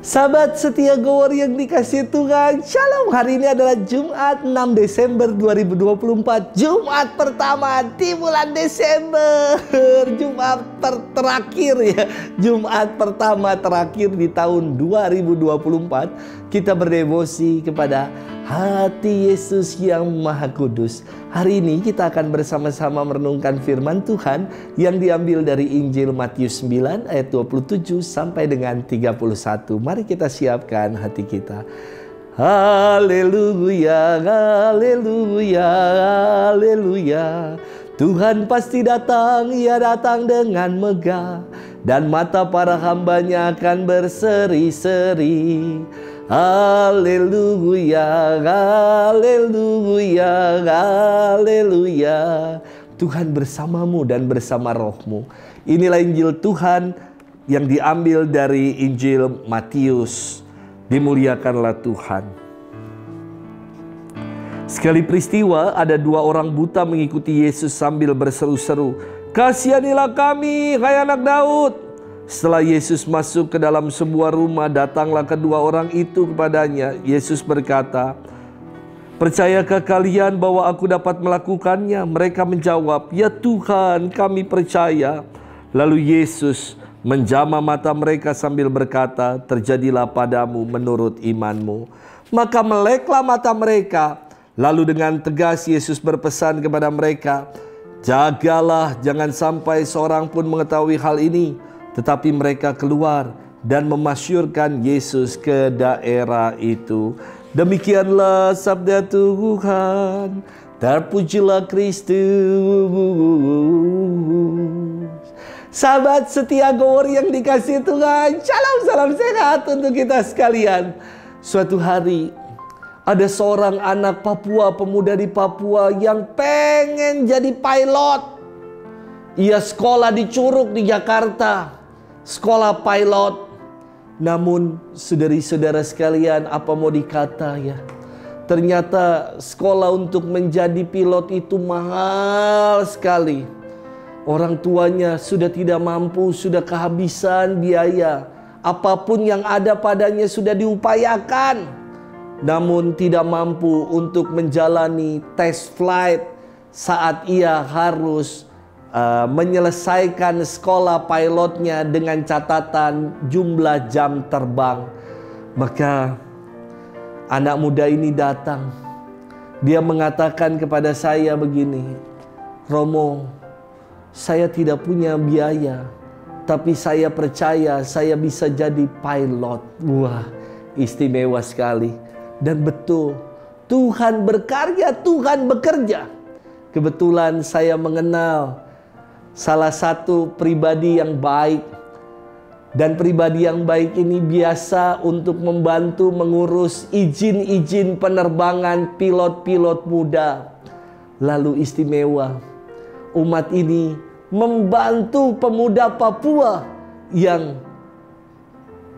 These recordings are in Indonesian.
Sahabat setia Gower yang dikasihi Tuhan, Shalom. Hari ini adalah Jumat 6 Desember 2024, Jumat pertama di bulan Desember, Jumat terakhir ya, Jumat pertama terakhir di tahun 2024. Kita berdevosi kepada hati Yesus yang Maha Kudus. Hari ini kita akan bersama-sama merenungkan firman Tuhan yang diambil dari Injil Matius 9 ayat 27 sampai dengan 31. Mari kita siapkan hati kita. Haleluya, haleluya, haleluya. Tuhan pasti datang, Ia datang dengan megah, dan mata para hambanya akan berseri-seri. Haleluya, haleluya, haleluya. Tuhan bersamamu dan bersama rohmu. Inilah Injil Tuhan yang diambil dari Injil Matius. Dimuliakanlah Tuhan. Sekali peristiwa, ada dua orang buta mengikuti Yesus sambil berseru-seru, "Kasihanilah kami, hai anak Daud." Setelah Yesus masuk ke dalam sebuah rumah, datanglah kedua orang itu kepadanya. Yesus berkata, "Percayakah kalian bahwa aku dapat melakukannya?" Mereka menjawab, "Ya Tuhan, kami percaya." Lalu Yesus menjamah mata mereka sambil berkata, "Terjadilah padamu menurut imanmu." Maka meleklah mata mereka. Lalu dengan tegas Yesus berpesan kepada mereka, "Jagalah, jangan sampai seorang pun mengetahui hal ini." Tetapi mereka keluar dan memasyurkan Yesus ke daerah itu. Demikianlah sabda Tuhan. Terpujilah Kristus. Sahabat setia Gower yang dikasihi Tuhan, Shalom, salam sehat untuk kita sekalian. Suatu hari ada seorang anak Papua, pemuda di Papua yang pengen jadi pilot. Ia sekolah di Curug di Jakarta, sekolah pilot. Namun saudari-saudara sekalian, apa mau dikata ya, ternyata sekolah untuk menjadi pilot itu mahal sekali. Orang tuanya sudah tidak mampu, sudah kehabisan biaya. Apapun yang ada padanya sudah diupayakan, namun tidak mampu untuk menjalani tes flight saat ia harus menyelesaikan sekolah pilotnya dengan catatan jumlah jam terbang. Maka anak muda ini datang. Dia mengatakan kepada saya begini, "Romo, saya tidak punya biaya, tapi saya percaya saya bisa jadi pilot." Wah, istimewa sekali. Dan betul, Tuhan berkarya, Tuhan bekerja. Kebetulan saya mengenal salah satu pribadi yang baik. Dan pribadi yang baik ini biasa untuk membantu mengurus izin-izin penerbangan pilot-pilot muda. Lalu istimewa, umat ini membantu pemuda Papua yang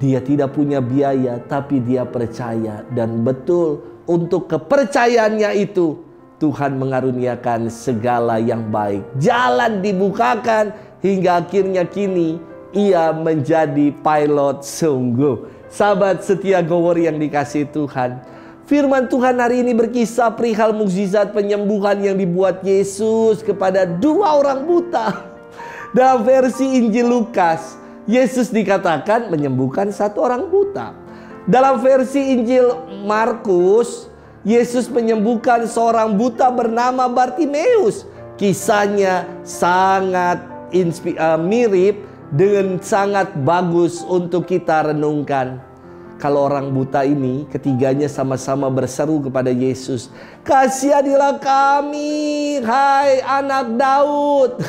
dia tidak punya biaya, tapi dia percaya. Dan betul, untuk kepercayaannya itu Tuhan mengaruniakan segala yang baik. Jalan dibukakan hingga akhirnya kini ia menjadi pilot sungguh. Sahabat setia Gower yang dikasihi Tuhan, firman Tuhan hari ini berkisah perihal mukjizat penyembuhan yang dibuat Yesus kepada dua orang buta. Dalam versi Injil Lukas, Yesus dikatakan menyembuhkan satu orang buta. Dalam versi Injil Markus, Yesus menyembuhkan seorang buta bernama Bartimeus. Kisahnya sangat mirip dengan sangat bagus untuk kita renungkan. Kalau orang buta ini, ketiganya sama-sama berseru kepada Yesus, "Kasihanilah kami, hai anak Daud."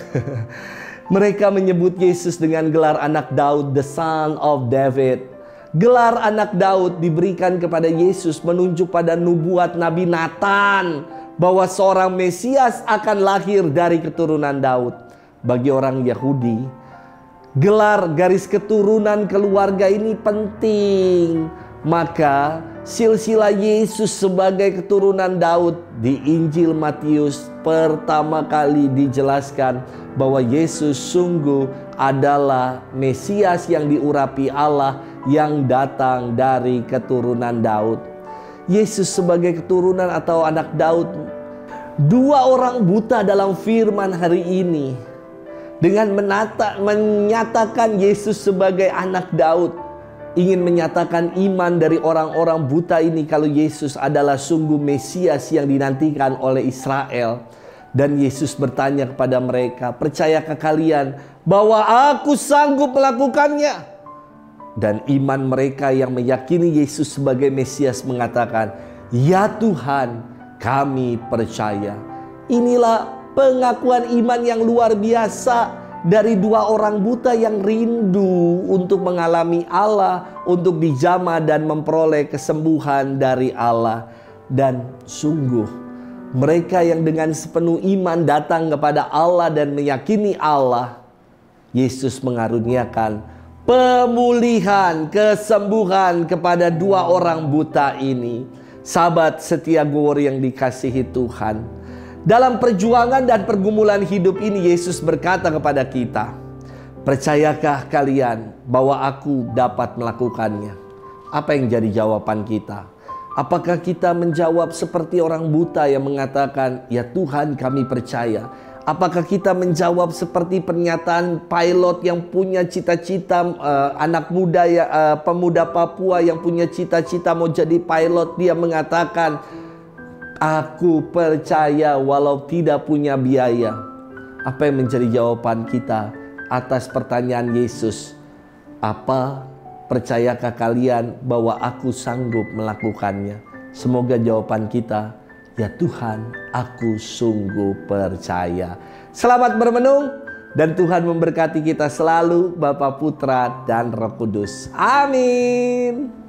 Mereka menyebut Yesus dengan gelar anak Daud, the son of David. Gelar anak Daud diberikan kepada Yesus menunjuk pada nubuat Nabi Nathan bahwa seorang Mesias akan lahir dari keturunan Daud. Bagi orang Yahudi, gelar garis keturunan keluarga ini penting. Maka silsilah Yesus sebagai keturunan Daud di Injil Matius pertama kali dijelaskan bahwa Yesus sungguh adalah Mesias yang diurapi Allah yang datang dari keturunan Daud. Yesus sebagai keturunan atau anak Daud. Dua orang buta dalam firman hari ini, dengan menyatakan Yesus sebagai anak Daud, ingin menyatakan iman dari orang-orang buta ini kalau Yesus adalah sungguh Mesias yang dinantikan oleh Israel. Dan Yesus bertanya kepada mereka, percayakah kalian bahwa aku sanggup melakukannya? Dan iman mereka yang meyakini Yesus sebagai Mesias mengatakan, ya Tuhan, kami percaya. Inilah pengakuan iman yang luar biasa dari dua orang buta yang rindu untuk mengalami Allah, untuk dijamah dan memperoleh kesembuhan dari Allah. Dan sungguh mereka yang dengan sepenuh iman datang kepada Allah dan meyakini Allah, Yesus mengaruniakan pemulihan, kesembuhan kepada dua orang buta ini. Sahabat setia Gowor yang dikasihi Tuhan, dalam perjuangan dan pergumulan hidup ini Yesus berkata kepada kita, percayakah kalian bahwa aku dapat melakukannya? Apa yang jadi jawaban kita? Apakah kita menjawab seperti orang buta yang mengatakan, ya Tuhan kami percaya? Apakah kita menjawab seperti pernyataan pilot yang punya cita-cita, anak muda pemuda Papua yang punya cita-cita mau jadi pilot, dia mengatakan, aku percaya walau tidak punya biaya. Apa yang menjadi jawaban kita atas pertanyaan Yesus? Apa percayakah kalian bahwa aku sanggup melakukannya? Semoga jawaban kita, ya Tuhan, aku sungguh percaya. Selamat bermenung dan Tuhan memberkati kita selalu, Bapa, Putra, dan Roh Kudus. Amin.